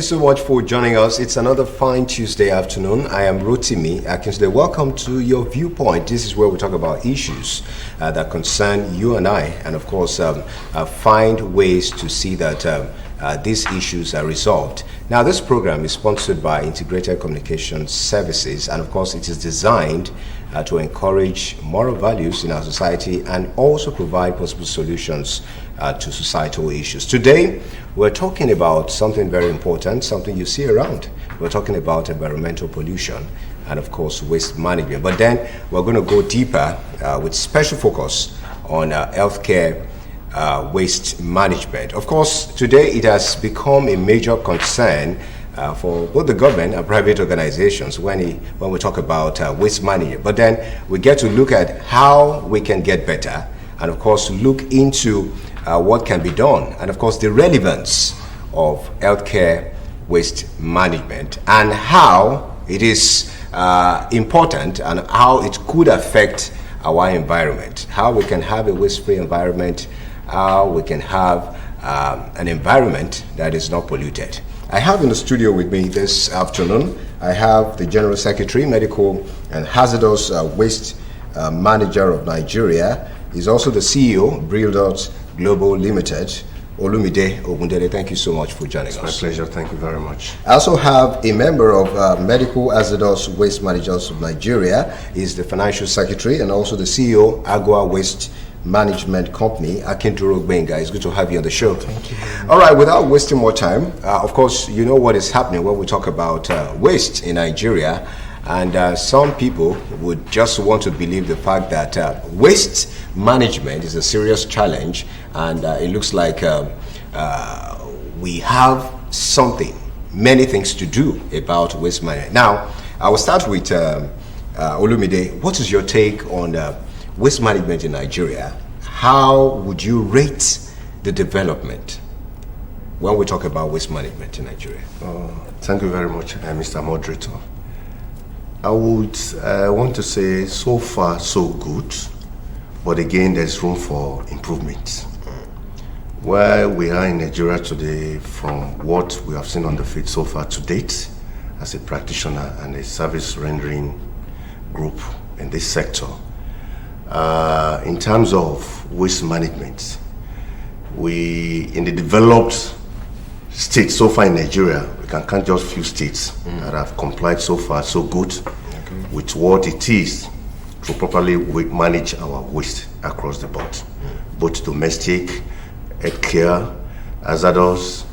so much for joining us. It's another fine Tuesday afternoon. I am Rotimi Akinsude. Welcome to Your Viewpoint. This is where we talk about issues that concern you and I, and of course find ways to see that these issues are resolved. Now, this program is sponsored by Integrated Communication Services, and of course it is designed to encourage moral values in our society and also provide possible solutions to societal issues. Today, we're talking about something very important, something you see around. We're talking about environmental pollution and of course waste management. But then we're going to go deeper with special focus on healthcare waste management. Of course, today it has become a major concern for both the government and private organizations when we talk about waste management. But then we get to look at how we can get better, and of course look into what can be done, and of course the relevance of healthcare waste management and how it is important and how it could affect our environment, how we can have a waste-free environment, how we can have an environment that is not polluted. I have in the studio with me this afternoon, I have the General Secretary, Medical and Hazardous Waste Manager of Nigeria. He's also the CEO, Brilldot Global Limited, Olumide Ogundele. Thank you so much for joining us. It's my pleasure. Thank you very much. I also have a member of Medical Hazardous Waste Managers of Nigeria. He's the Financial Secretary and also the CEO, Agua Waste Management Company, Akinduro Gbenga. It's good to have you on the show. Thank you. All right, without wasting more time, of course, you know what is happening when we talk about waste in Nigeria. And some people would just want to believe the fact that waste management is a serious challenge, and it looks like we have many things to do about waste management. Now, I will start with Olumide. What is your take on waste management in Nigeria? How would you rate the development when we talk about waste management in Nigeria? Thank you very much, Mr. Moderator. I would want to say so far so good, but again there's room for improvement. Where we are in Nigeria today, from what we have seen on the field so far to date, as a practitioner and a service rendering group in this sector, in terms of waste management, we in the developed states so far in Nigeria, we can count just few states that have complied so far so good with what it is to properly manage our waste across the board, both domestic, healthcare, hazardous,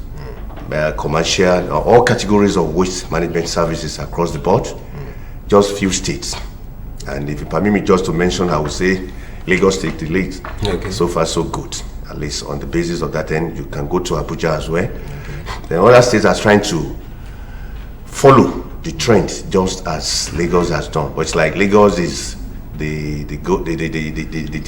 commercial, all categories of waste management services across the board. Just few states, and if you permit me just to mention, I would say Lagos State the lead. So far so good. At least on the basis of that, then you can go to Abuja as well. The other states are trying to follow the trend just as Lagos has done. But it's like Lagos is the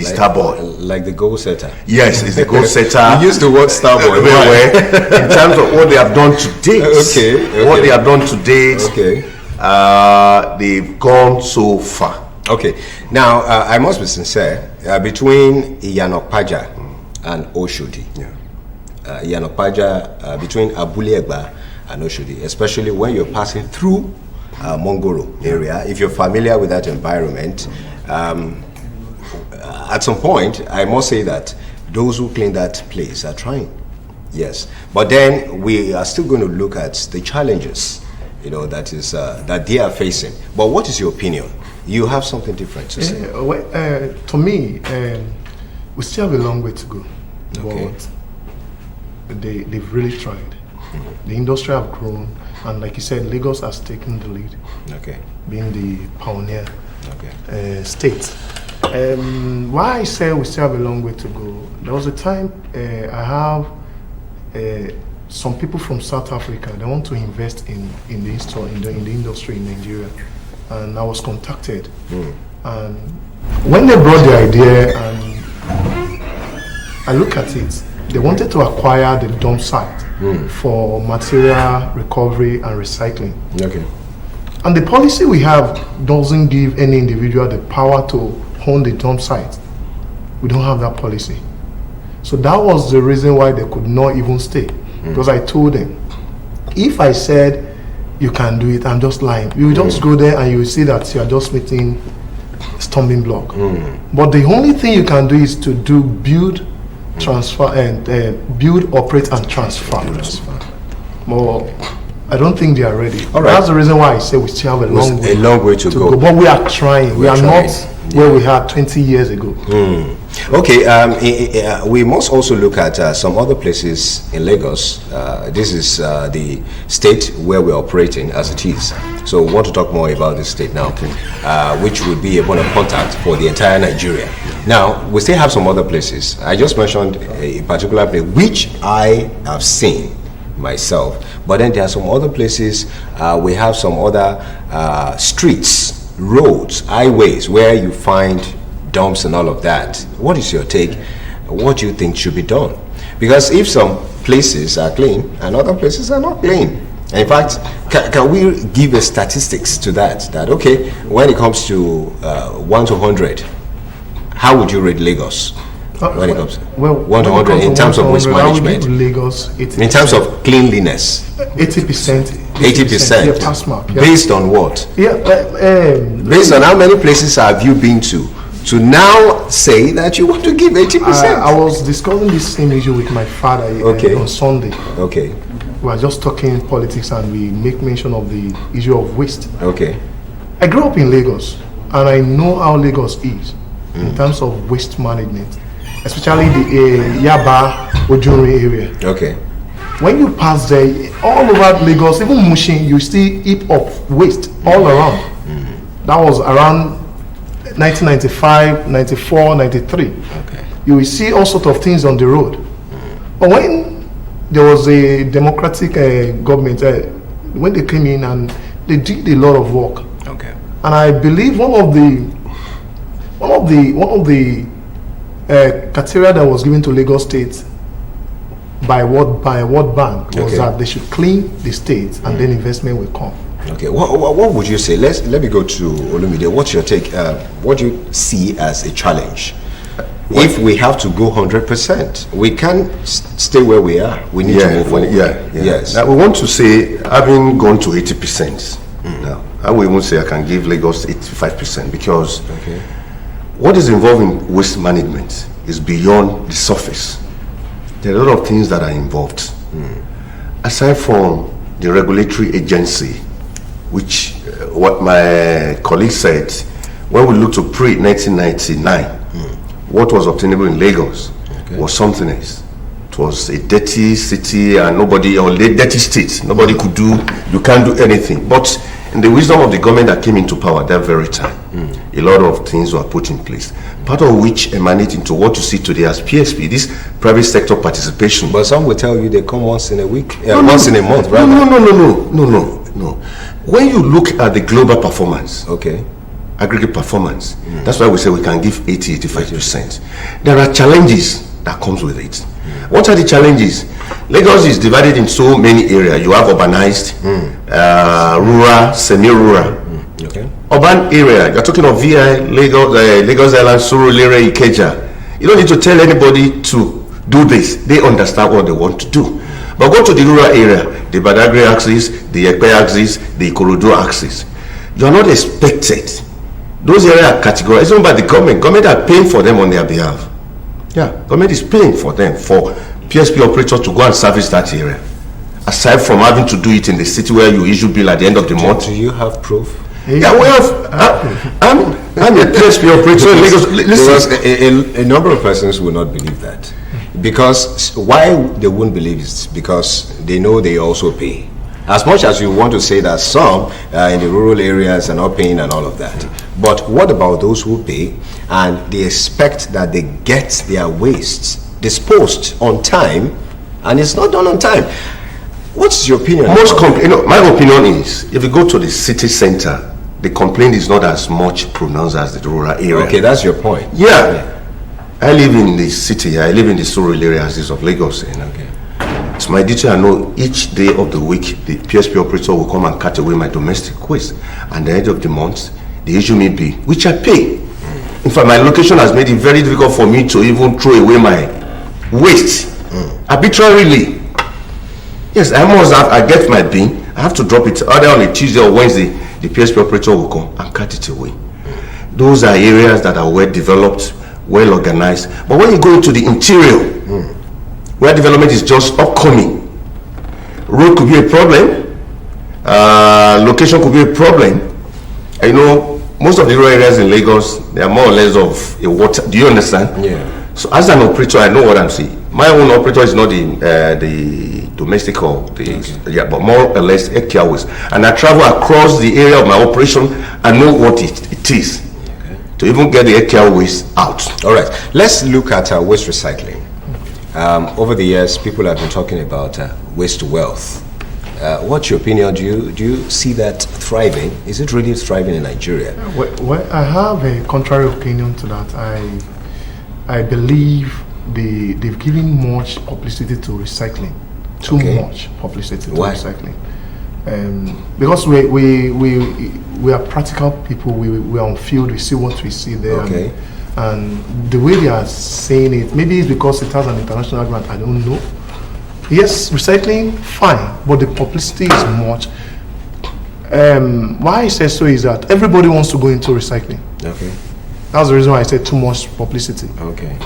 star boy. Like the goal setter. Yes, it's the goal setter. You used the word star boy. In terms of what they have done to date. What they have done to date. They've gone so far. Okay. Now, I must be sincere. Between Iyanokpaja and Oshodi. Iyanokpaja, between Abule Egba and Oshodi, especially when you're passing through Mongoro area, if you're familiar with that environment, at some point, I must say that those who clean that place are trying, yes. But then we are still going to look at the challenges, that they are facing. But what is your opinion? You have something different to say. To me, we still have a long way to go. But they've really tried. The industry have grown, and like you said, Lagos has taken the lead, being the pioneer state. Why I say we still have a long way to go, there was a time I have some people from South Africa, they want to invest in the industry in Nigeria, and I was contacted. And when they brought the idea and I look at it, they wanted to acquire the dump site for material recovery and recycling. And the policy we have doesn't give any individual the power to own the dump site. We don't have that policy. So that was the reason why they could not even stay. Because I told them, if I said you can do it, I'm just lying. You will just go there and you will see that you are just meeting stumbling block. But the only thing you can do is to do build, transfer, and build, operate, and transfer. Well, I don't think they are ready. All right. That's the reason why I say we still have a long way to go. But we are trying. We are trying. not where we had 20 years ago. Okay, we must also look at some other places in Lagos. This is the state where we're operating as it is. So we want to talk more about this state now, which would be a point of contact for the entire Nigeria. Now, we still have some other places. I just mentioned a particular place, which I have seen myself. But then there are some other places, we have some other streets, roads, highways, where you find dumps and all of that. What is your take? What do you think should be done? Because if some places are clean and other places are not clean. In fact, can we give a statistics to that? That, okay, when it comes to 1 to 100, how would you rate Lagos? When it comes to 1 to 100 in terms of waste management? Lagos 80%. In terms of cleanliness? 80%. 80%. Yeah, pass mark. Yeah. Based on what? Yeah, based on how many places have you been to now say that you want to give 80%? I was discussing this same issue with my father on Sunday. Okay. We were just talking politics and we make mention of the issue of waste. Okay. I grew up in Lagos and I know how Lagos is in terms of waste management, especially the Yaba Ojore area. Okay. When you pass there, all over Lagos, even Mushin, you see heap of waste all around. That was around 1995, 94, 93. Okay. You will see all sorts of things on the road. But when there was a democratic government, when they came in and they did a lot of work. Okay. And I believe one of the criteria that was given to Lagos State by World Bank was that they should clean the state and then investment will come. Okay, what would you say? Let me go to Olumide. What's your take? What do you see as a challenge? If we have to go 100%, we can't stay where we are. We need to move forward. Yes. Now we want to say, having gone to 80%, now I will even say I can give Lagos 85% because what is involved in waste management is beyond the surface. There are a lot of things that are involved. Aside from the regulatory agency, which what my colleague said, when we look to pre-1999, what was obtainable in Lagos was something else. It was a dirty city and nobody, or a dirty state. Nobody could do, you can't do anything. But in the wisdom of the government that came into power at that very time, a lot of things were put in place. Part of which emanate into what you see today as PSP, this private sector participation. But some will tell you they come once in a week, once in a month, right? No. When you look at the global performance, aggregate performance, that's why we say we can give 80-85%. There are challenges that comes with it. What are the challenges? Lagos is divided in so many areas. You have urbanized, rural, semi-rural. Urban area, you're talking of VI, Lagos Island, Surulere, Ikeja. You don't need to tell anybody to do this. They understand what they want to do. But go to the rural area, the Badagry axis, the Ekpe axis, the Ikorodu axis. You're not expected. Those areas are categorized even by the government. Government are paying for them on their behalf. Government is paying for them, for PSP operators to go and service that area. Aside from having to do it in the city where you issue bill at the end of the month. Do you have proof? Yeah, we have. I'm a PSP operator in Lagos. Because a number of persons will not believe that. Because why they won't believe is because they know they also pay. As much as you want to say that some in the rural areas are not paying and all of that. But what about those who pay and they expect that they get their wastes disposed on time and it's not done on time? What's your opinion? My opinion is, if you go to the city center, the complaint is not as much pronounced as the rural area. Okay, that's your point. I live in the city. I live in the rural areas of Lagos. It's my duty. I know each day of the week, the PSP operator will come and cut away my domestic waste. And at the end of the month, the issue may be, which I pay. In fact, my location has made it very difficult for me to even throw away my waste arbitrarily. Yes, I get my bin, I have to drop it either on a Tuesday or Wednesday. The PSP operator will come and cut it away. Those are areas that are well developed, well organized. But when you go into the interior, where development is just upcoming, road could be a problem, location could be a problem. And you know, most of the rural areas in Lagos, they are more or less of a water. Do you understand? Yeah. So as an operator, I know what I'm saying. My own operator is not the domestic or the but more or less airways. And I travel across the area of my operation and know what it is to even get the airways out. All right. Let's look at waste recycling. Over the years, people have been talking about waste wealth. What's your opinion? Do you see that thriving? Is it really thriving in Nigeria? Well, I have a contrary opinion to that. I believe they've given much publicity to recycling. Too much publicity to recycling. Because we are practical people. We are on field. We see what we see there. Okay. And the way they are saying it, maybe it's because it has an international grant. I don't know. Yes, recycling, fine, but the publicity is much. Why I say so is that everybody wants to go into recycling. Okay. That's the reason why I said too much publicity. Okay.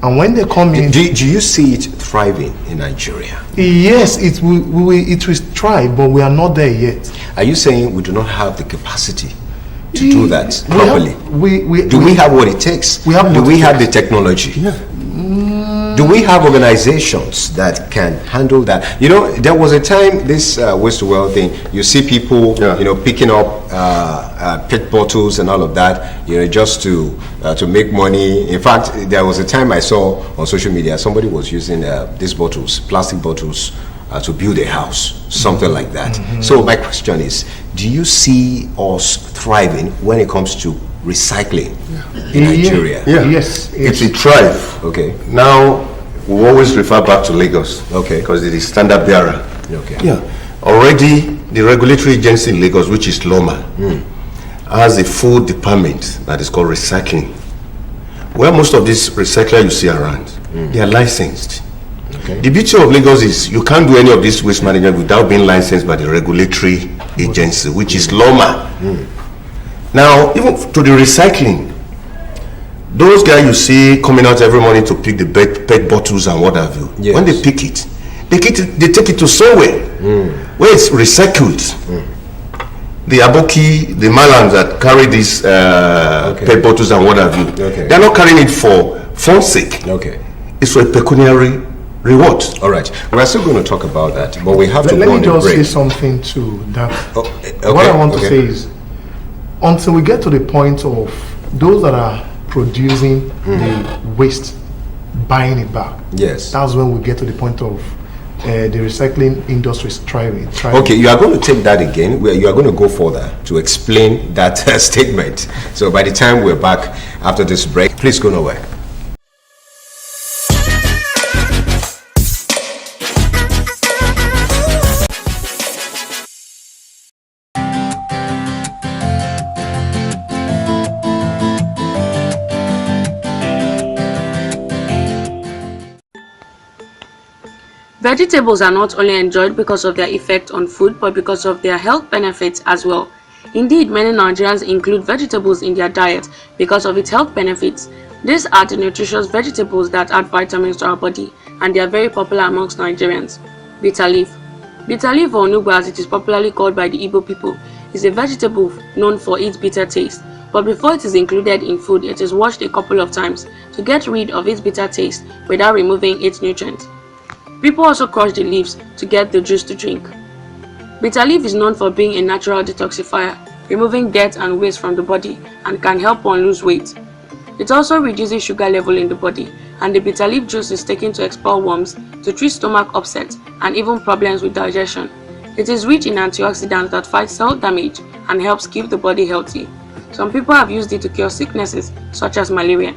And when they come in, do you see it thriving in Nigeria? yes, it will thrive, but we are not there yet. Are you saying we do not have the capacity to do that We properly? have- Do we have what it takes? We have Do what we it have the takes. technology? Do we have organizations that can handle that? You know, there was a time, this waste to wealth thing, you see people, you know, picking up PET bottles and all of that, you know, just to make money. In fact, there was a time I saw on social media, somebody was using these bottles, plastic bottles, to build a house, something like that. So my question is, do you see us thriving when it comes to recycling in Nigeria? Yes. It's a thrive. Okay. Now, we always refer back to Lagos. Okay. Because it is standard bearer. Okay. Yeah. Already, the regulatory agency in Lagos, which is LOMA, has a full department that is called recycling. Where most of these recyclers you see around, they are licensed. Okay. The beauty of Lagos is you can't do any of this waste management without being licensed by the regulatory agency, which is LOMA. Now, even to the recycling, those guys you see coming out every morning to pick the PET bottles and what have you, Yes. when they pick it, they take it to somewhere where it's recycled. The aboki, the malams that carry these PET bottles and what have you, they're not carrying it for fun's sake. Okay. It's for a pecuniary reward. All right. We're still going to talk about that, but we have to Let go me on a just say break. something to that. Okay, What I want to okay. say is, until we get to the point of those that are producing the waste buying it back, Yes. that's when we get to the point of the recycling industry is thriving. Okay, you are going to take that again. You are going to go further to explain that statement. So by the time we're back after this break, please go nowhere. Vegetables are not only enjoyed because of their effect on food, but because of their health benefits as well. Indeed, many Nigerians include vegetables in their diet because of its health benefits. These are the nutritious vegetables that add vitamins to our body, and they are very popular amongst Nigerians. Bitter leaf. Bitter leaf, or onugbu as it is popularly called by the Igbo people, is a vegetable known for its bitter taste. But before it is included in food, it is washed a couple of times to get rid of its bitter taste without removing its nutrients. People also crush the leaves to get the juice to drink. Bitter leaf is known for being a natural detoxifier, removing dirt and waste from the body, and can help one lose weight. It also reduces sugar level in the body, and the bitter leaf juice is taken to expel worms, to treat stomach upset, and even problems with digestion. It is rich in antioxidants that fight cell damage and helps keep the body healthy. Some people have used it to cure sicknesses such as malaria.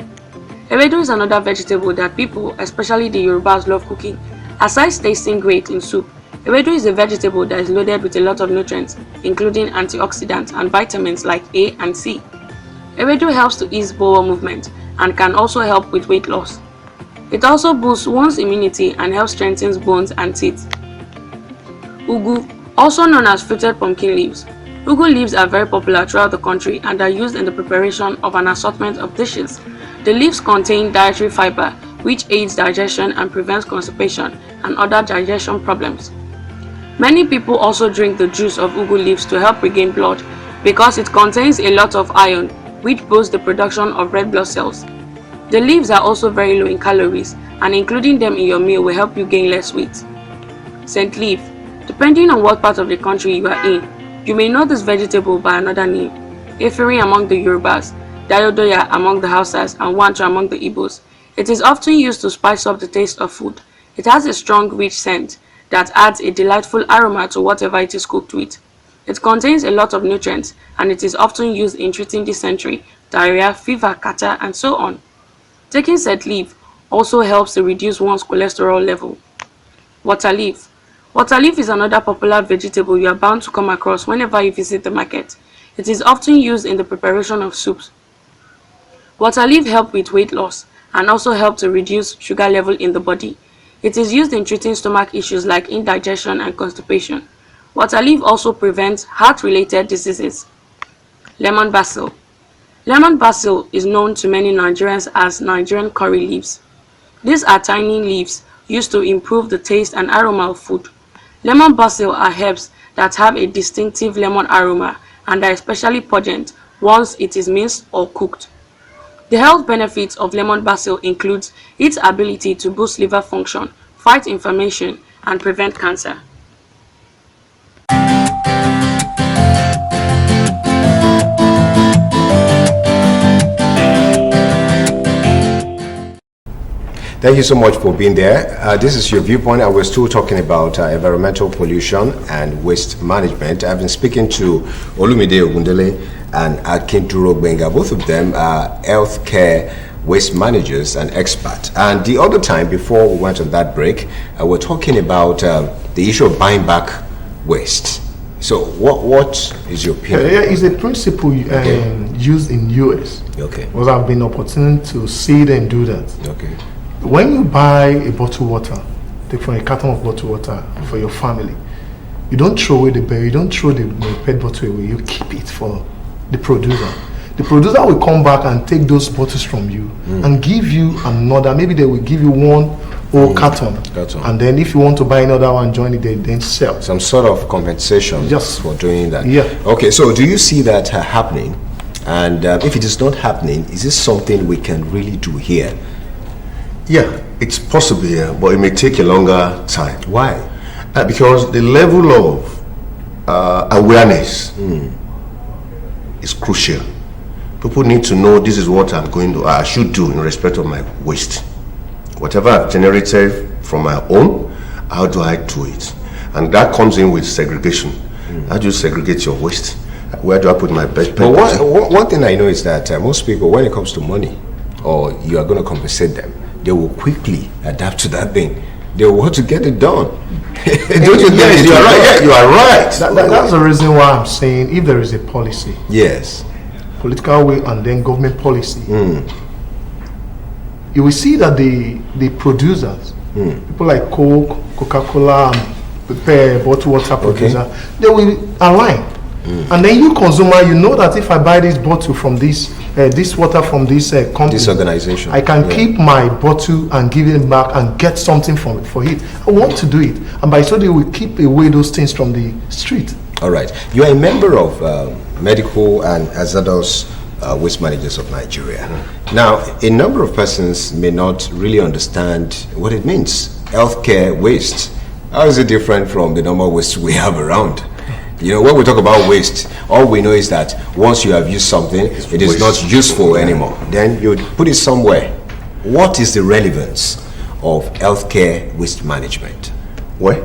Ewedu is another vegetable that people, especially the Yorubas, love cooking. Aside tasting great in soup, ewedu is a vegetable that is loaded with a lot of nutrients, including antioxidants and vitamins like A and C. Ewedu helps to ease bowel movement and can also help with weight loss. It also boosts one's immunity and helps strengthen bones and teeth. Ugu, also known as fruited pumpkin leaves. Ugu leaves are very popular throughout the country and are used in the preparation of an assortment of dishes. The leaves contain dietary fiber, which aids digestion and prevents constipation and other digestion problems. Many people also drink the juice of Ugu leaves to help regain blood because it contains a lot of iron, which boosts the production of red blood cells. The leaves are also very low in calories, and including them in your meal will help you gain less weight. Scent leaf. Depending on what part of the country you are in, you may know this vegetable by another name: Efirin among the Yorubas, Dayodoya among the Hausas, and Wancho among the Igbos. It is often used to spice up the taste of food. It has a strong, rich scent that adds a delightful aroma to whatever it is cooked with. It contains a lot of nutrients, and it is often used in treating dysentery, diarrhea, fever, catarrh, and so on. Taking scent leaf also helps to reduce one's cholesterol level. Water leaf. Water leaf is another popular vegetable you are bound to come across whenever you visit the market. It is often used in the preparation of soups. Water leaf helps with weight loss and also helps to reduce sugar level in the body. It is used in treating stomach issues like indigestion and constipation. Water leaf also prevents heart-related diseases. Lemon basil. Lemon basil is known to many Nigerians as Nigerian curry leaves. These are tiny leaves used to improve the taste and aroma of food. Lemon basil are herbs that have a distinctive lemon aroma and are especially pungent once it is minced or cooked. The health benefits of lemon basil includes its ability to boost liver function, fight inflammation, and prevent cancer. Thank you so much for being there. This is your viewpoint, and we're still talking about environmental pollution and waste management. I've been speaking to Olumide Ogundele and Akinduro Benga. Both of them are healthcare waste managers and experts. And the other time, before we went on that break, we're talking about the issue of buying back waste. So what is your opinion? Yeah, it's a principle used in US. Okay. Because I've been opportunity to see them do that. Okay. When you buy a bottled water, take from a carton of bottled water for your family, you don't throw away the berry, you don't throw the PET bottle away, you keep it for the producer. The producer will come back and take those bottles from you and give you another. Maybe they will give you one whole carton. And then if you want to buy another one, join it, they then sell. Some sort of compensation Just for doing that. Yeah. Okay, so do you see that happening? And if it is not happening, is this something we can really do here? Yeah, it's possible here, but it may take a longer time. Why? Because the level of awareness is crucial. People need to know this is what I should do in respect of my waste. Whatever I've generated from my own, how do I do it? And that comes in with segregation. How do you segregate your waste? Where do I put my best? But one thing I know is that most people, when it comes to money, or you are going to compensate them, they will quickly adapt to that thing. They will want to get it done. Don't you think? You are right. Yeah, you are right. That's the reason why I'm saying if there is a policy, Yes. political will and then government policy, you will see that the producers, people like Coke, Coca-Cola, and bottled water producer, they will align. And then you consumer, you know that if I buy this bottle from this water from this company, This organization, I can keep my bottle and give it back and get something from it for it. I want to do it, and by so they will keep away those things from the street. All right. You are a member of Medical and Hazardous Waste Managers of Nigeria. Now, a number of persons may not really understand what it means. Healthcare waste. How is it different from the normal waste we have around? You know, when we talk about waste, all we know is that once you have used something, it is not useful anymore. Then you put it somewhere. What is the relevance of healthcare waste management? Well,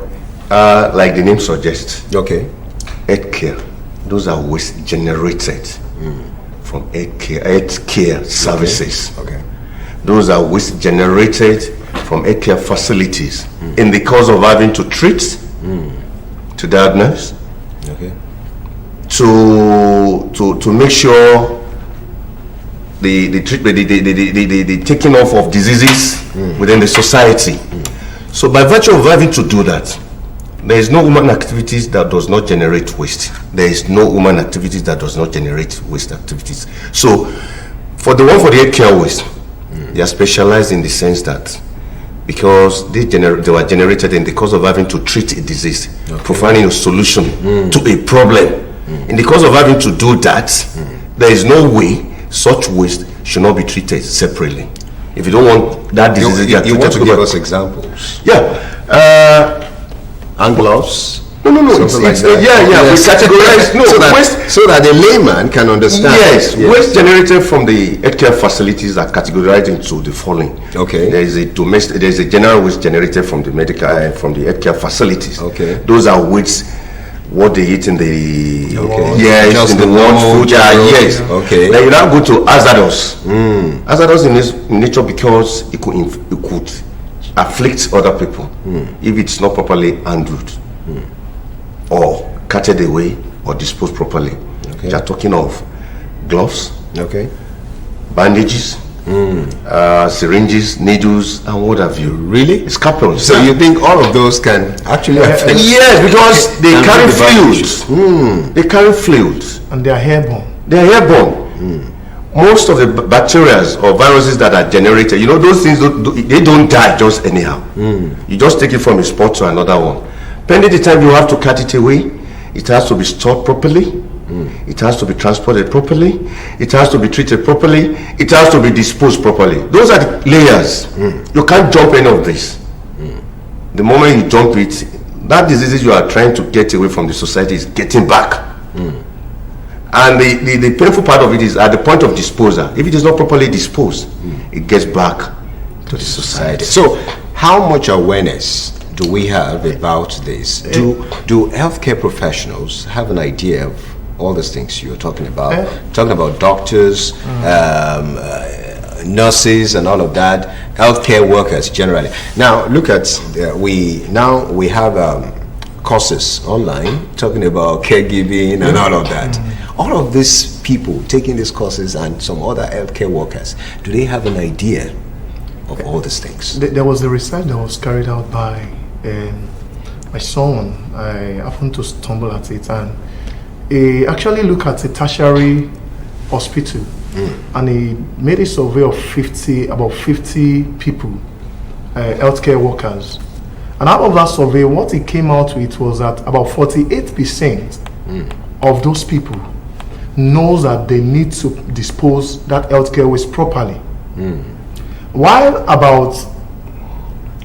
like the name suggests, healthcare, those are waste generated from healthcare services. Those are waste generated from healthcare facilities in the course of having to treat, to diagnose, to make sure the treatment, the taking off of diseases within the society. So by virtue of having to do that, There is no human activities that does not generate waste. There is no human activities that does not generate waste activities. So, for the one for the healthcare waste, they are specialized in the sense that because they were generated in the course of having to treat a disease, providing a solution to a problem. In the course of having to do that, there is no way such waste should not be treated separately. If you don't want that disease, you want to give us examples? Yeah. And gloves? No. We categorize waste so that the layman can understand. Yes, waste generated from the healthcare facilities are categorized into the following. Okay. There is a general waste generated from the medical from the healthcare facilities. Okay. Those are waste what they eat in the just in the warm food. Yes. Okay. Then you now go to hazardous. Hazardous in nature because it could afflict other people if it's not properly handled or carted away or disposed properly. Okay. You are talking of gloves, Okay. bandages, syringes, needles, and what have you. Really? Scalpels. So you think all of those can actually affect? Yes, because they And carry the fluids. They carry fluids. And they are airborne. They are airborne. Most of the bacteria or viruses that are generated, those things, they don't die just anyhow. You just take it from a spot to another one. Pending the time you have to cut it away, it has to be stored properly. It has to be transported properly. It has to be treated properly. It has to be disposed properly. Those are the layers. You can't jump any of this. The moment you jump it, that diseases you are trying to get away from the society is getting back. And the painful part of it is at the point of disposal. If it is not properly disposed, it gets back to the society. So, how much awareness do we have about this? Do healthcare professionals have an idea of all these things you're talking about? Talking about doctors, nurses, and all of that, healthcare workers generally. Now, look at we have courses online talking about caregiving and all of that. All of these people taking these courses and some other healthcare workers, do they have an idea of all these things? There was a research that was carried out by someone. I happened to stumble at it, and he actually looked at a tertiary hospital, and he made a survey of about 50 people, healthcare workers. And out of that survey, what he came out with was that about 48% of those people knows that they need to dispose that healthcare waste properly. While about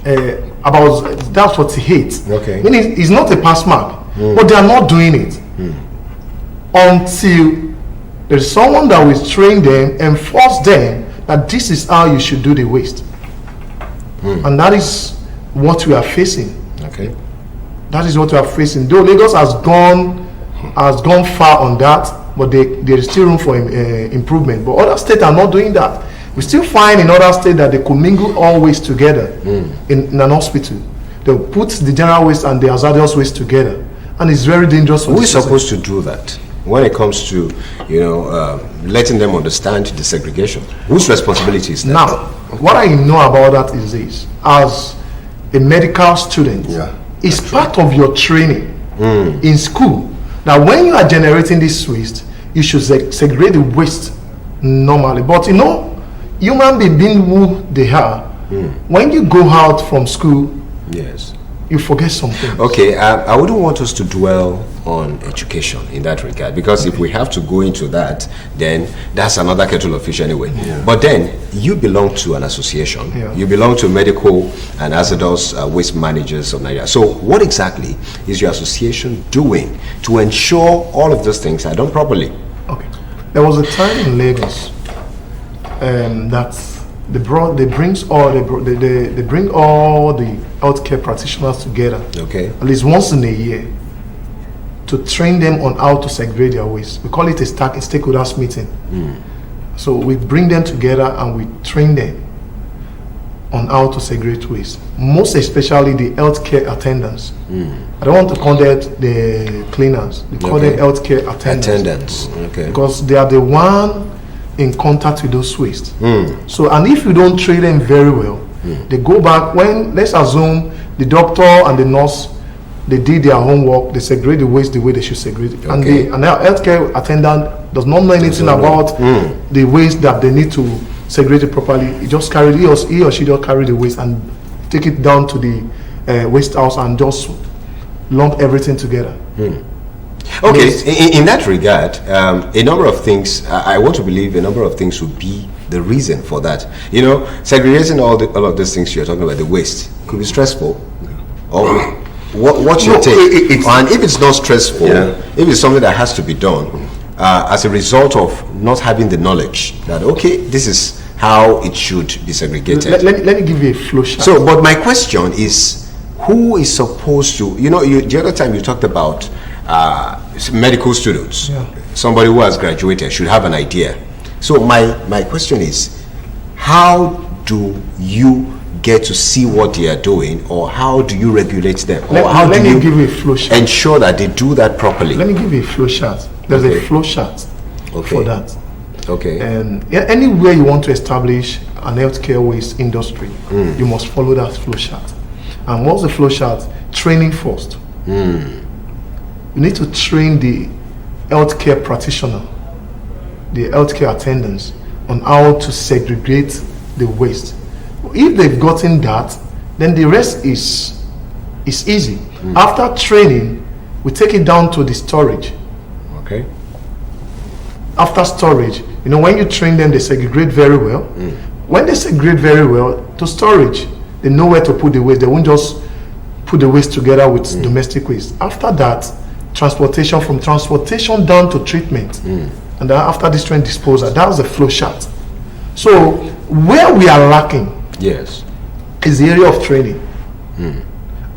that 48, meaning it's not a pass mark, but they are not doing it until there's someone that will train them and force them that this is how you should do the waste. And that is what we are facing. Okay. That is what we are facing. Though Lagos has gone far on that, but there is still room for improvement. But other states are not doing that. We still find in other states that they could mingle all waste together in an hospital. They'll put the general waste and the hazardous waste together, and it's very dangerous. Who is supposed to do that when it comes to letting them understand the segregation? Whose responsibility is that? Now, what I know about that is this: as a medical student, it's part of your training in school. Now, when you are generating this waste, you should segregate the waste normally. But human being who they are, when you go out from school, you forget something. Okay, I wouldn't want us to dwell on education in that regard, because if we have to go into that, then that's another kettle of fish anyway. But then you belong to an association. You belong to Medical and Hazardous Waste Managers of Nigeria. So what exactly is your association doing to ensure all of those things are done properly? Okay, there was a time in Lagos that they bring all the healthcare practitioners together, at least once in a year, to train them on how to segregate their waste. We call it a stakeholders meeting. So we bring them together and we train them on how to segregate waste, most especially the healthcare attendants. I don't want to call them the cleaners. We call them healthcare attendants. Because they are the one in contact with those waste. So, and if you don't train them very well, they go back when, let's assume the doctor and the nurse they did their homework, they segregate the waste the way they should segregate it. Okay. And our healthcare attendant does not know anything about the waste that they need to segregate it properly. He just carry he or she just carry the waste and take it down to the waste house and just lump everything together. Okay, in that regard, a number of things, I want to believe a number of things would be the reason for that. You know, segregating all of these things you're talking about, the waste, could be stressful. Or what's your take? And if it's not stressful, if it's something that has to be done as a result of not having the knowledge that, okay, this is how it should be segregated. Let me give you a flow chart. So, but my question is, who is supposed to, you know, the other time you talked about medical students, somebody who has graduated should have an idea. So my question is, how do you get to see what they are doing, or how do you regulate them, or how do you give you a flow chart. Ensure that they do that properly? Let me give you a flow chart. There's a flow chart for that. Okay. And anywhere you want to establish an healthcare waste industry, you must follow that flow chart. And what's the flow chart? Training first. You need to train the healthcare practitioner, the healthcare attendants, on how to segregate the waste. If they've gotten that, then the rest is easy. After training, we take it down to the storage. Okay. After storage, you know, when you train them, they segregate very well. When they segregate very well, to storage, they know where to put the waste. They won't just put the waste together with domestic waste. After that, transportation, from transportation down to treatment. And then after this train disposal, that's the flow chart. So where we are lacking is the area of training.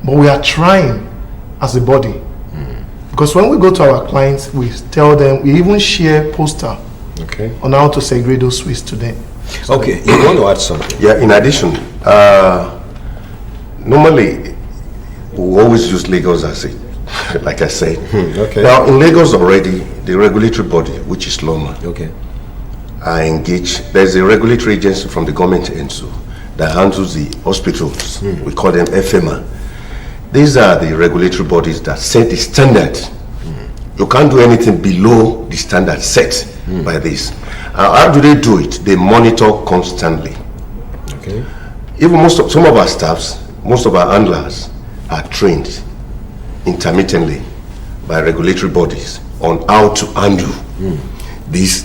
But we are trying as a body. Because when we go to our clients, we tell them, we even share poster on how to segregate those waste to them. So okay, you want to add something? Yeah, in addition, normally we always use Lagos as a, like I said. Okay. Now in Lagos already, the regulatory body, which is LOMA, are engaged. There's a regulatory agency from the government ENSO that handles the hospitals. We call them FEMA. These are the regulatory bodies that set the standard. You can't do anything below the standard set by this. How do they do it? They monitor constantly. Okay. Even some of our staffs, most of our handlers are trained intermittently by regulatory bodies on how to handle this.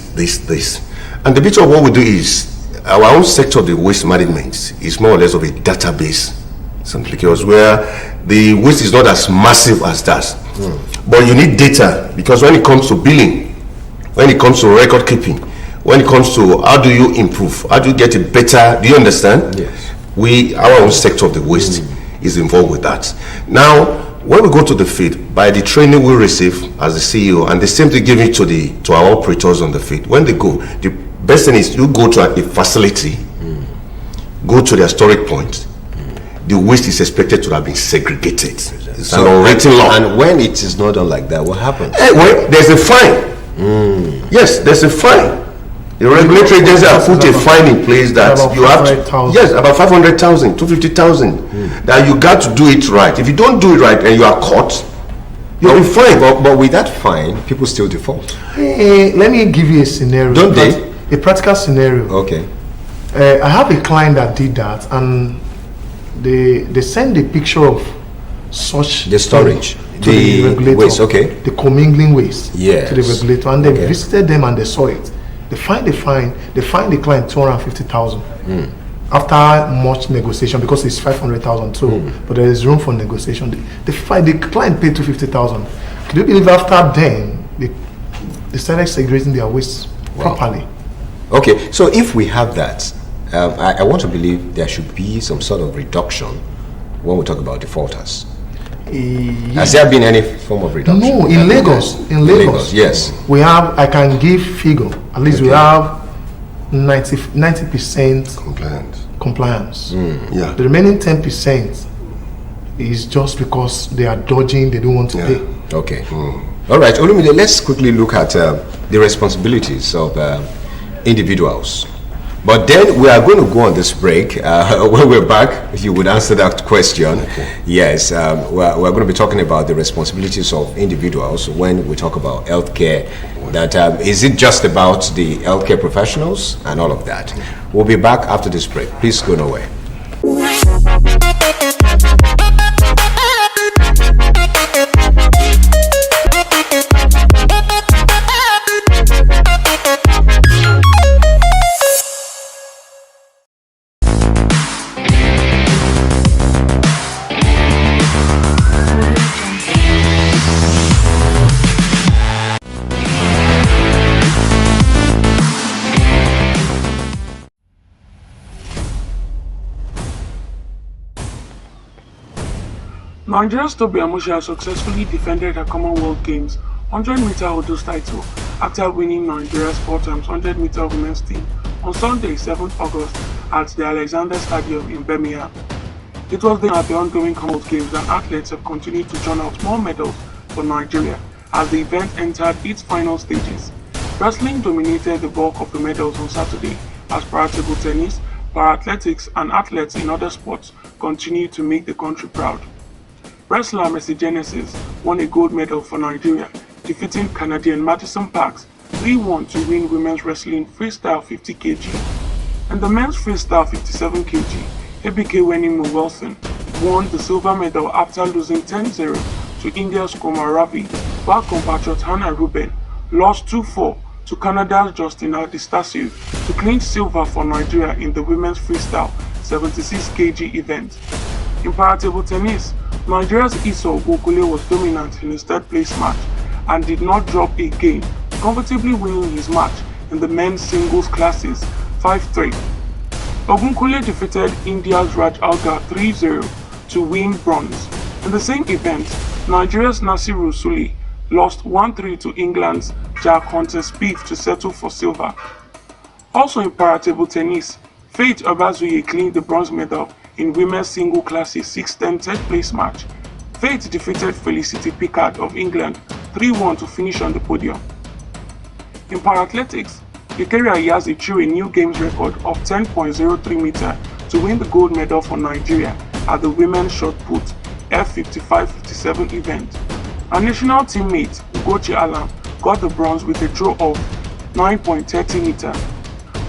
And the bit of what we do is, our own sector of the waste management is more or less of a database, simply because where the waste is not as massive as that. But you need data, because when it comes to billing, when it comes to record keeping, when it comes to how do you improve, how do you get it better, do you understand? Yes. Our own sector of the waste is involved with that. Now, when we go to the field, by the training we receive as the CEO, and the same thing given to our operators on the field, when they go, the best thing is you go to a facility, go to their storage point. The waste is expected to have been segregated. It's an unwritten law. And when it is not done like that, what happens? Well, there's a fine. Yes, there's a fine. The regulatory agency have put a fine in place that you have to, yes, about 500,000, 250,000, that you got to do it right. If you don't do it right and you are caught, you'll be fined. But with that fine, people still default. Let me give you a scenario. Don't they? A practical scenario. Okay. I have a client that did that, and they sent a picture of such the storage, to the regulator, waste, the commingling waste, yes, to the regulator, and they visited them and they saw it. They fined the client 250,000 after much negotiation, because it's 500,000 too, but there is room for negotiation. The client paid 250,000. Can you believe after then they started segregating their waste properly? Okay, so if we have that, I want to believe there should be some sort of reduction when we talk about defaulters. Has there been any form of reduction? No, in Lagos, yes. We have, I can give figure, at least we have 90% compliance. Yeah. The remaining 10% is just because they are dodging, they don't want to pay. Okay. All right, Olumide, let's quickly look at the responsibilities of individuals But then we are going to go on this break. When we're back, you would answer that question. Okay. Yes, we're going to be talking about the responsibilities of individuals when we talk about healthcare. That is it just about the healthcare professionals and all of that? We'll be back after this break. Please go nowhere. Nigeria's Toby Amushia successfully defended her Commonwealth Games 100-meter hurdles title after winning Nigeria's 4x 100-meter women's team on Sunday, 7th August at the Alexander Stadium in Birmingham. It was then at the ongoing Commonwealth Games that athletes have continued to churn out more medals for Nigeria as the event entered its final stages. Wrestling dominated the bulk of the medals on Saturday as para-table tennis, para-athletics and athletes in other sports continued to make the country proud. Wrestler Mercy Genesis won a gold medal for Nigeria, defeating Canadian Madison Parks 3-1 to win women's wrestling freestyle 50 kg. And the men's freestyle 57 kg, Ebike Wenimu Wilson won the silver medal after losing 10-0 to India's Kumar Ravi, while compatriot Hannah Ruben lost 2-4 to Canada's Justina Distasio to clinch silver for Nigeria in the women's freestyle 76 kg event. In para-table tennis, Nigeria's Issa Ogokule was dominant in his third-place match and did not drop a game, comfortably winning his match in the men's singles classes 5-3. Ogunkule defeated India's Raj Algar 3-0 to win bronze. In the same event, Nigeria's Nasiru Suli lost 1-3 to England's Jack Hunter Spieth to settle for silver. Also in para-table tennis, Faith Obazuye claimed the bronze medal in women's single classes 6-10 third-place match. Faith defeated Felicity Pickard of England 3-1 to finish on the podium. In para-athletics, Ikeria Ayazi threw a new games record of 10.03 meters to win the gold medal for Nigeria at the women's shot put F55-57 event. Our national teammate Ugochi Alam got the bronze with a throw of 9.30 meters.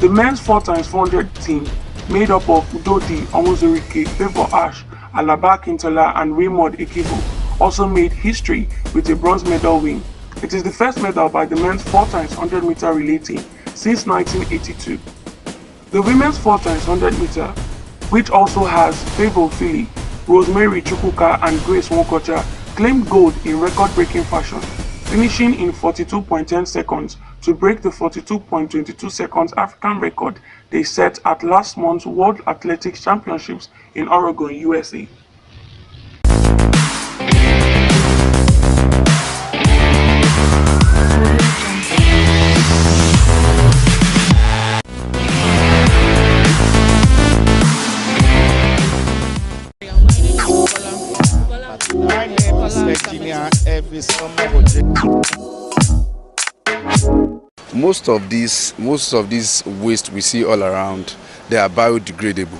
The men's 4x400 team, made up of Udodi Omuzurike, Favour Ash, Alaba Kintola and Raymond Ekibo, also made history with a bronze medal win. It is the first medal by the men's 4x100 meter relay team since 1982. The women's 4x100 meter, which also has Favour Philly, Rosemary Chukwuka and Grace Nwokocha, claimed gold in record-breaking fashion, finishing in 42.10 seconds to break the 42.22 seconds African record they set at last month's World Athletics Championships in Oregon, USA. My name is Engineer Elvis Most of these waste we see all around, they are biodegradable,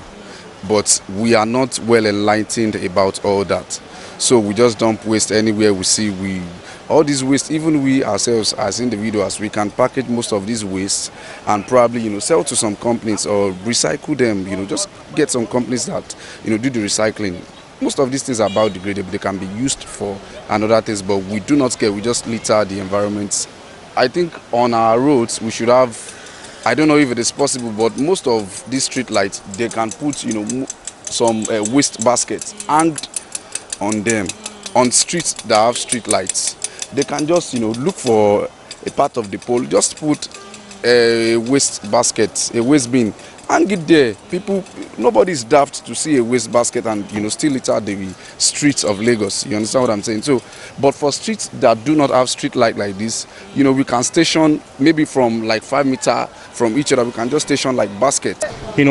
but we are not well enlightened about all that. So we just dump waste anywhere we see. All these waste, even we ourselves as individuals, we can package most of these waste and probably sell to some companies or recycle them. Just get some companies that do the recycling. Most of these things are biodegradable. They can be used for another things, but we do not care. We just litter the environment. I think on our roads we should have, I don't know if it is possible, but most of these street lights, they can put some waste baskets hanged on them on streets that have street lights. They can just look for a part of the pole, just put a waste basket, a waste bin, hang it there. Nobody is daft to see a waste basket and still litter the streets of Lagos. You understand what I'm saying? So, but for streets that do not have street light like this, we can station maybe from like 5 meters from each other. We can just station like basket.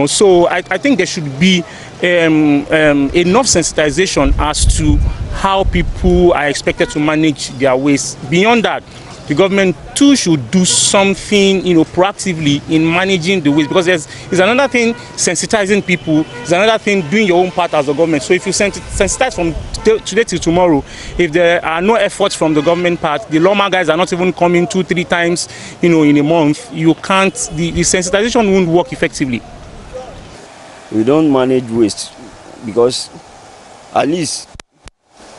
So I think there should be enough sensitization as to how people are expected to manage their waste. Beyond that, the government too should do something, proactively in managing the waste, because there's another thing sensitizing people, there's another thing doing your own part as a government. So if you sensitize from today till tomorrow, if there are no efforts from the government part, the lawman guys are not even coming 2-3 times, in a month, you can't, the sensitization won't work effectively. We don't manage waste because at least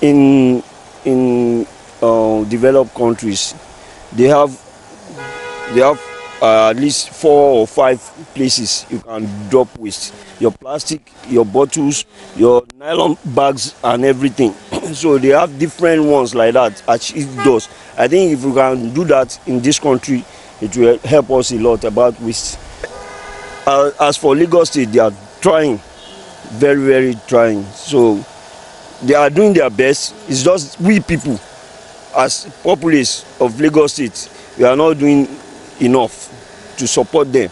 in developed countries, they have at least 4 or 5 places you can drop waste. Your plastic, your bottles, your nylon bags and everything. So they have different ones like that at each doors. I think if we can do that in this country, it will help us a lot about waste. As for Lagos State, they are trying, very, very trying. So they are doing their best. It's just we people, as populace of Lagos State, we are not doing enough to support them.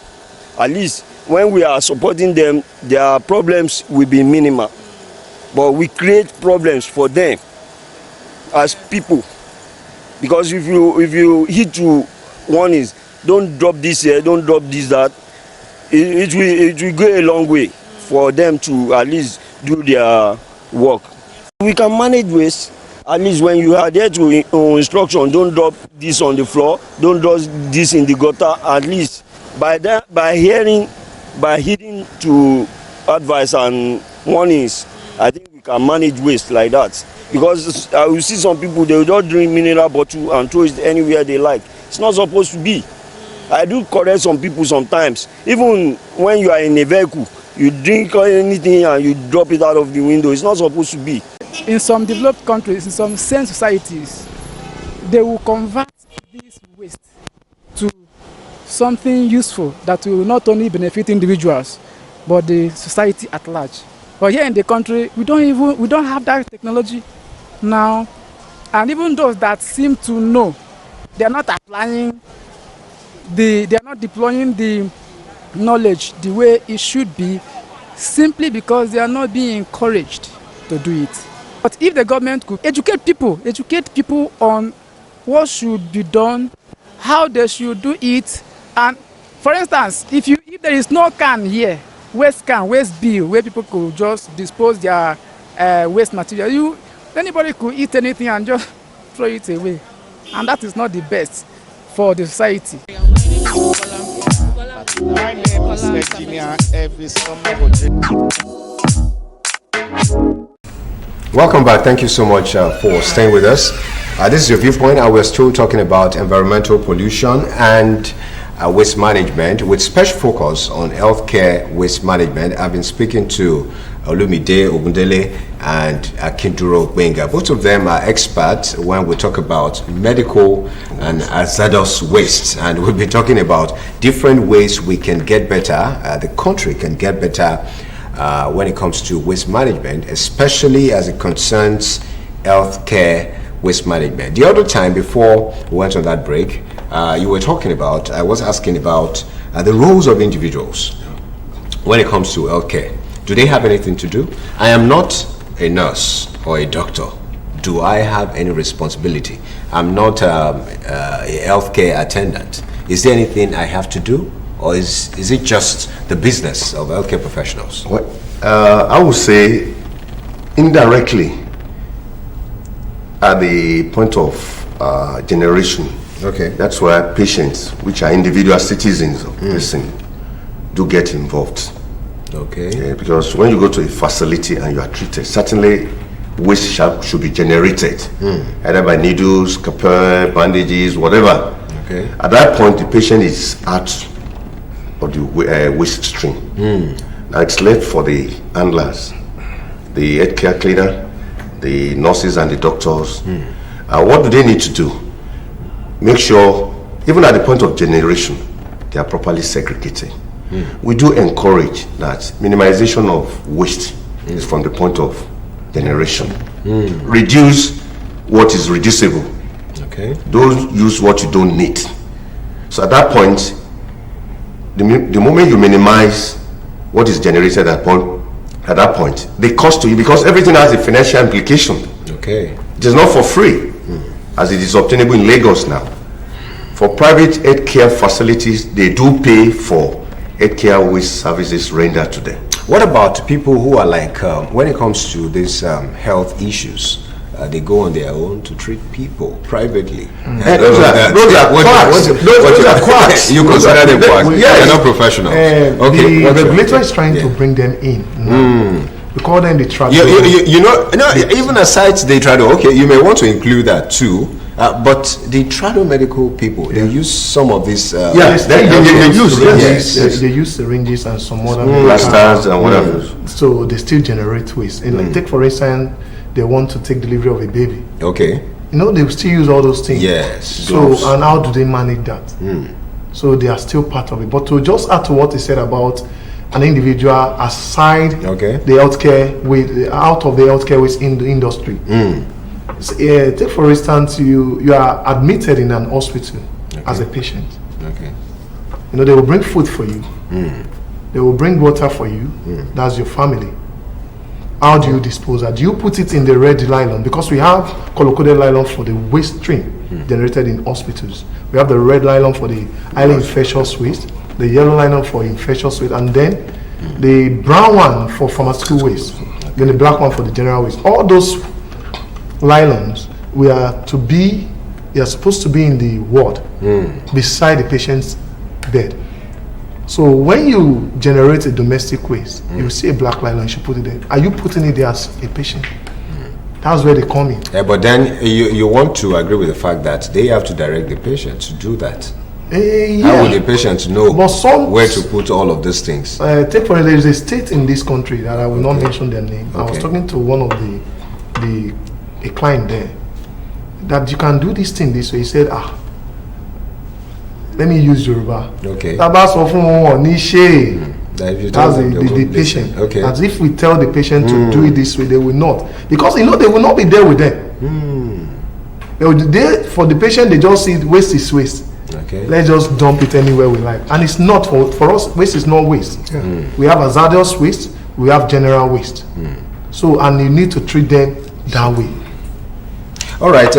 At least when we are supporting them, their problems will be minimal. But we create problems for them as people. Because if you hit to warnings, don't drop this here, don't drop this, that, it will go a long way for them to at least do their work. We can manage waste. At least when you are there to instruction, don't drop this on the floor, don't drop this in the gutter. At least by heeding to advice and warnings, I think we can manage waste like that. Because I will see some people, they will just drink mineral bottle and throw it anywhere they like. It's not supposed to be. I do correct some people sometimes. Even when you are in a vehicle, you drink anything and you drop it out of the window. It's not supposed to be. In some developed countries, in some sane societies, they will convert this waste to something useful that will not only benefit individuals, but the society at large. But here in the country, we don't have that technology now. And even those that seem to know, they are not applying they are not deploying the knowledge the way it should be, simply because they are not being encouraged to do it. But if the government could educate people on what should be done, how they should do it, and for instance, if there is no can here, waste bin, where people could just dispose their waste material, anybody could eat anything and just throw it away, and that is not the best for the society. My name is Engineer Elvis Omogoje. Welcome back. Thank you so much for staying with us. This is Your Viewpoint, and we're still talking about environmental pollution and waste management, with special focus on healthcare waste management. I've been speaking to Olumide Ogundele and Akinduro Benga. Both of them are experts when we talk about medical and hazardous waste, and we'll be talking about different ways we can get better, the country can get better when it comes to waste management, especially as it concerns healthcare waste management. The other time before we went on that break, I was asking about the roles of individuals when it comes to healthcare. Do they have anything to do? I am not a nurse or a doctor. Do I have any responsibility? I'm not a healthcare attendant. Is there anything I have to do? Or is it just the business of healthcare professionals? Well, I would say indirectly at the point of generation. Okay. That's where patients, which are individual citizens of person, do get involved. Okay. Because when you go to a facility and you are treated, certainly waste should be generated, either by needles, scalpel, bandages, whatever. Okay. At that point, the patient is out of the waste stream. Now it's left for the handlers, the healthcare cleaner, the nurses and the doctors. What do they need to do? Make sure, even at the point of generation, they are properly segregated. We do encourage that minimization of waste is from the point of generation. Reduce what is reducible. Okay. Don't use what you don't need. So at that point, the moment you minimize what is generated at that point, the cost to you, because everything has a financial implication. Okay. It is not for free, as it is obtainable in Lagos now. For private healthcare facilities, they do pay for healthcare waste services rendered to them. What about people who are like, when it comes to these health issues, they go on their own to treat people privately? Those are quacks. Those are quacks. You consider them quacks? Yes. They're not professionals. The regulator is trying to bring them in. We call them the traditional. You know, even aside they try to, okay, you may want to include that too. But the medical people, they use some of these. They use syringes and some other plasters and whatever. So they still generate waste. And like, take for instance, they want to take delivery of a baby. Okay. You know, they still use all those things. Yes. So and how do they manage that? So they are still part of it. But to just add to what he said about an individual aside the healthcare with out of the healthcare waste in the industry. Take for instance, you are admitted in an hospital as a patient. Okay. You know, they will bring food for you. They will bring water for you. That's your family. How do you dispose that? Do you put it in the red nylon? Because we have color-coded nylon for the waste stream generated in hospitals. We have the red nylon for the highly infectious waste, the yellow nylon for infectious waste, and then the brown one for pharmaceutical waste, then the black one for the general waste. All those nylons they are supposed to be in the ward beside the patient's bed. So when you generate a domestic waste, you see a black nylon, you should put it there. Are you putting it there as a patient? That's where they come in. But then you want to agree with the fact that they have to direct the patient to do that. How will the patient know where to put all of these things? Take for example, there is a state in this country that I will not mention their name. I was talking to one of a client there, that you can do this thing this way. He said, let me use Yoruba. Okay. That's the patient. Okay. As if we tell the patient to do it this way, they will not. Because they will not be there with them. For the patient, they just see waste is waste. Okay. Let's just dump it anywhere we like. And it's not, for us, waste is not waste. We have hazardous waste, we have general waste. So, and you need to treat them that way. All right.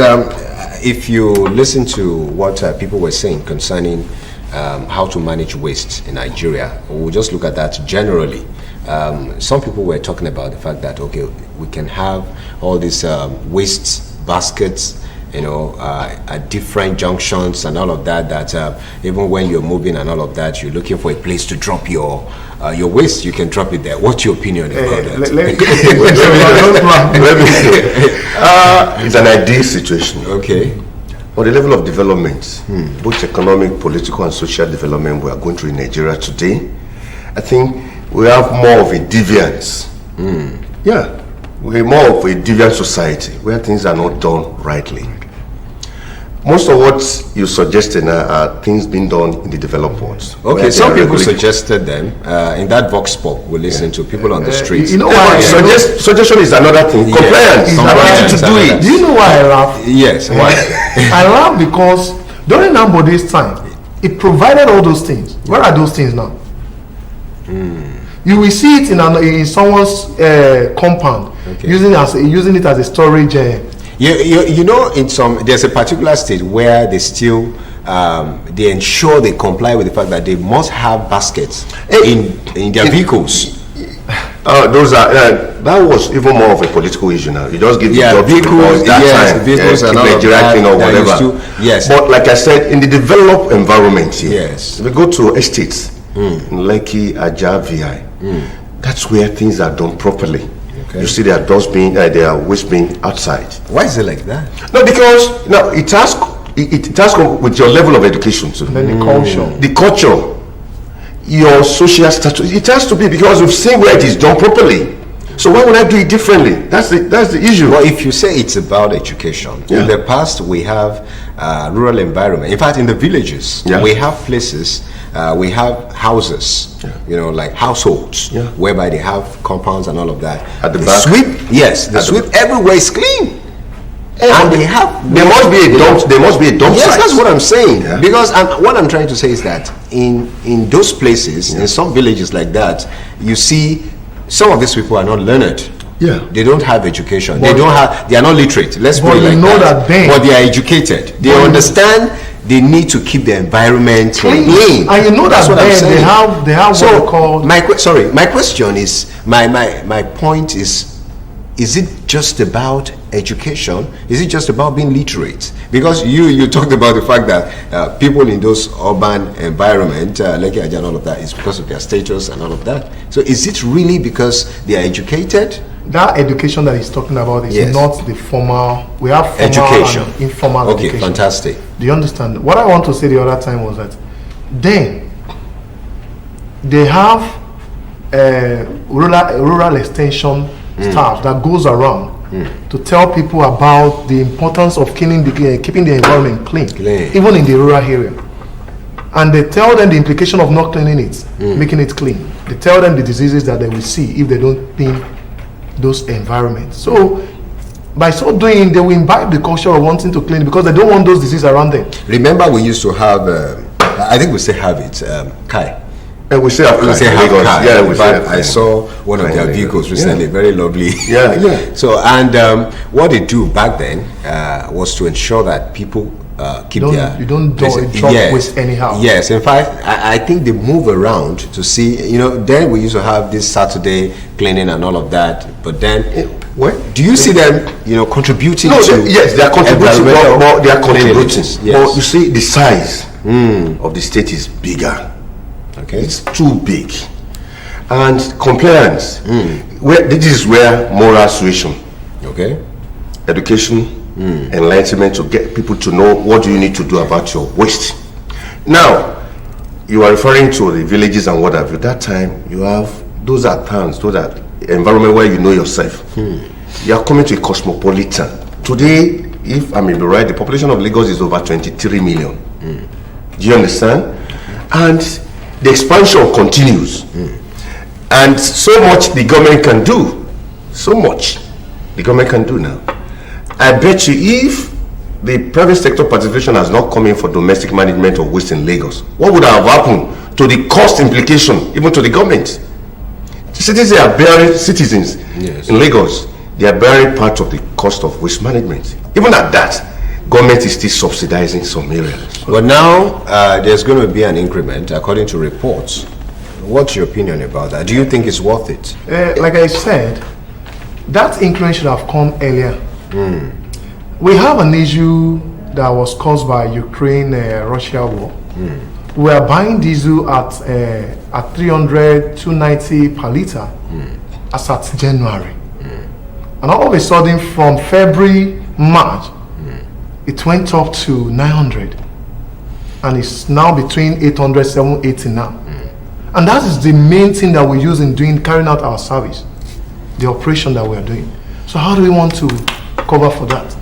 If you listen to what people were saying concerning how to manage waste in Nigeria, we'll just look at that generally. Some people were talking about the fact that, okay, we can have all these waste baskets, at different junctions and all of that, even when you're moving and all of that, you're looking for a place to drop your waste, you can drop it there. What's your opinion about that? It's an ideal situation. Okay. On the level of development, both economic, political, and social development we are going through in Nigeria today, I think we have more of a deviance. We're more of a deviant society where things are not done rightly. Most of what you suggested are things being done in the developed world. Okay, some people suggested them. In that vox pop, we listen to people on the streets. You know why? Suggestion is another thing. Compliance is ability to do it. Do you know why I laugh? Yes. Why? I laugh because during Nambode's time, it provided all those things. Where are those things now? You will see it in someone's compound, using it as a storage. You know, there's a particular state where they still they ensure they comply with the fact that they must have baskets in their vehicles. That was even more of a political issue now. You just give the job vehicles, vehicles and all of that, or whatever. But like I said, in the developed environment here, if we go to estates, Lekki, Ajah, VI, that's where things are done properly. You see their waste being outside. Why is it like that? No, because it has with your level of education too. And then the culture, your social status. It has to be, because we've seen where it is done properly. So why would I do it differently? That's the issue. Well, if you say it's about education, in the past we have rural environment. In fact, in the villages, we have places, we have houses, like households, whereby they have compounds and all of that. At the back? The sweep everywhere is clean. And there must be a dump Yes, site. that's what I'm saying. Because what I'm trying to say is that in those places, in some villages like that, you see some of these people are not learned. They don't have education. They are not literate. Let's put it like that. But they are educated. They understand they need to keep the environment Clean. clean. And you know That's that what I'm then saying. they have So, what they call. my question is, my point is it just about education? Is it just about being literate? Because you talked about the fact that people in those urban environment, like Ajah and all of that, is because of their status and all of that. So is it really because they are educated? That education that he's talking about is Yes. not the formal. We have formal Education. and informal Okay, education. fantastic. Do you understand? What I want to say the other time was that then they have rural extension staff that goes around to tell people about the importance of keeping the environment clean, even in the rural area. And they tell them the implication of not cleaning it, making it clean. They tell them the diseases that they will see if they don't clean those environments. So by so doing, they will imbibe the culture of wanting to clean because they don't want those diseases around them. Remember, we used to have, I think we still have it, Kai. We say have We say have Lagos. Kai. Yeah, we In say fact, have I Kai. saw one of Kai their Lagos. vehicles recently, Yeah. very lovely. Yeah, yeah. So, and what they do back then was to ensure that people keep their... You don't drop waste anyhow. Yes, in fact, I think they move around to see, then we used to have this Saturday cleaning and all of that, but then... do you see them, contributing No, to... yes, they are contributing, environmental but they are contributing. cleanliness? But Yes. you see, the size of the state is bigger. Okay. It's too big. And compliance, this is where moral suasion, Okay. education, enlightenment to get people to know what do you need to do about your waste. Now, you are referring to the villages and what have you. That time, you have, those are towns, those are environment where you know yourself. You are coming to a cosmopolitan. Today, if I may be right, the population of Lagos is over 23 million. Do you understand? And the expansion continues. And so much the government can do. So much the government can do now. I bet you if the private sector participation has not come in for domestic management of waste in Lagos, what would have happened to the cost implication, even to the government? The citizens are bearing, citizens in Lagos, they are bearing part of the cost of waste management. Even at that, government is still subsidizing some areas. But now there's going to be an increment according to reports. What's your opinion about that? Do you think it's worth it? Like I said, that increment should have come earlier. We have an issue that was caused by Ukraine-Russia war. We are buying diesel at 300, 290 per liter as at January. And all of a sudden from February, March, it went up to 900. And it's now between 800, 780 now. And that is the main thing that we use in carrying out our service, the operation that we are doing. So how do we want to cover for that?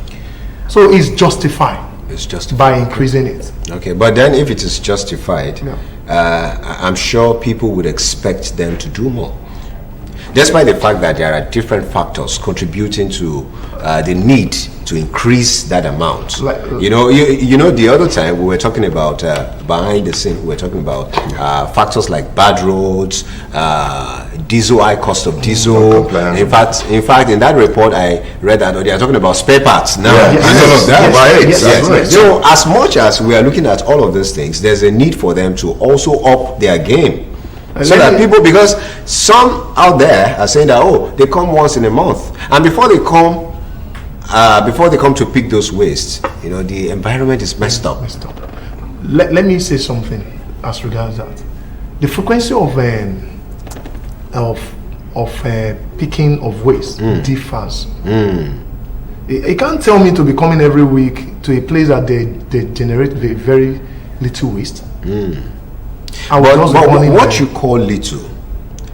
So it's justified. It's justified by increasing it. Okay, but then if it is justified, I'm sure people would expect them to do more. Despite the fact that there are different factors contributing to the need to increase that amount. The other time we were talking about behind the scene, we were talking about factors like bad roads, diesel, high cost of diesel. In fact, in that report I read that they are talking about spare parts now. And all of that. Yes. So as much as we are looking at all of these things, there's a need for them to also up their game. So that people, because some out there are saying that, they come once in a month, and before they come to pick those wastes, the environment is messed up. Let me say something as regards that. The frequency of picking of waste differs. You can't tell me to be coming every week to a place that they generate very little waste. But what you call little,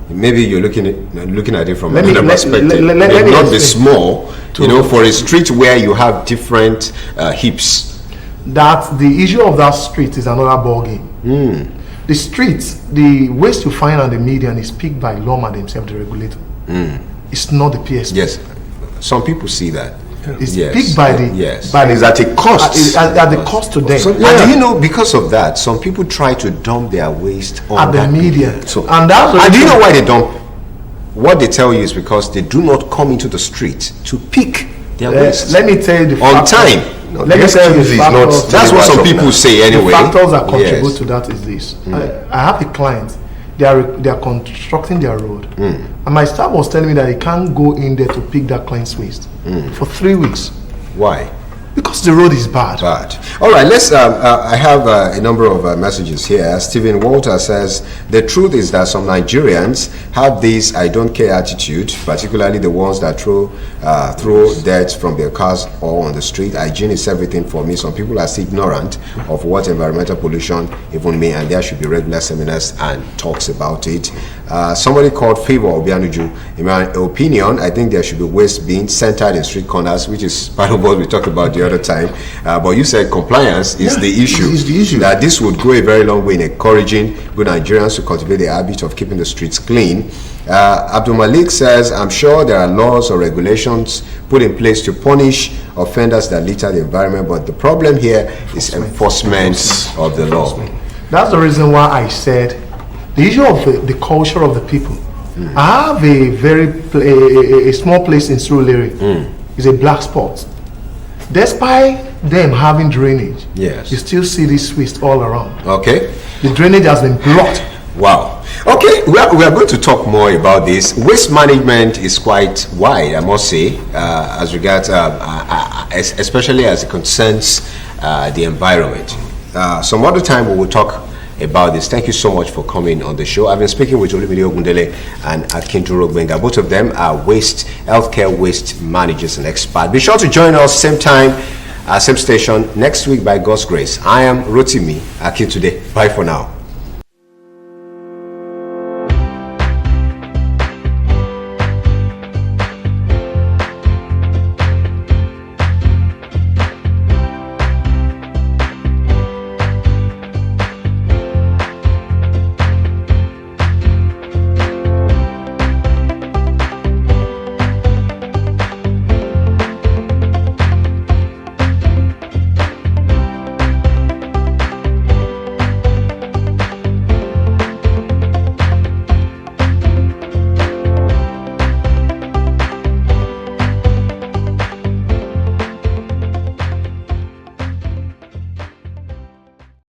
maybe you're looking at it from another perspective. Let not be small, for a street where you have different heaps. That the issue of that street is another ballgame. The streets, the waste you find on the median is picked by LOMA themselves, the regulator. It's not the PSP. Yes, some people see that. It's picked by the but it's at a cost. At the cost to them. And do you know, because of that, some people try to dump their waste on at the that median. And do you know why they dump? What they tell you is because they do not come into the street to pick their waste. Let me tell you the on factors. time. No, Let the me tell you excuse the is not. factors. That's what some people say anyway. The factors that contribute Yes. to that is this. I have a client. They are constructing their road, and my staff was telling me that they can't go in there to pick that client's waste for 3 weeks Why? because the road is bad. Bad. All right, let's. I have a number of messages here. Stephen Walter says the truth is that some Nigerians have this "I don't care" attitude, particularly the ones that throw dirt from their cars or on the street. Hygiene is everything for me. Some people are still ignorant of what environmental pollution even mean, and there should be regular seminars and talks about it. Somebody called Favor Obianuju. In my opinion, I think there should be waste being centered in street corners, which is part of what we talked about the other time. But you said compliance is the issue. Is the issue. That this would go a very long way in encouraging good Nigerians to cultivate the habit of keeping the streets clean. Abdul Malik says, I'm sure there are laws or regulations put in place to punish offenders that litter the environment, but the problem here is enforcement of the law. That's the reason why I said the issue of the culture of the people. I have a small place in Surulere. It's a black spot. Despite them having drainage, Yes. you still see this waste all around. Okay. The drainage has been blocked. Wow. Okay, we are going to talk more about this. Waste management is quite wide, I must say, as regards, especially as it concerns the environment. Some other time we will talk about this. Thank you so much for coming on the show. I've been speaking with Olumide Ogundele and Akinturo Gbenga. Both of them are healthcare waste managers and experts. Be sure to join us same time, same station next week by God's grace. I am Rotimi Akintude. Bye for now.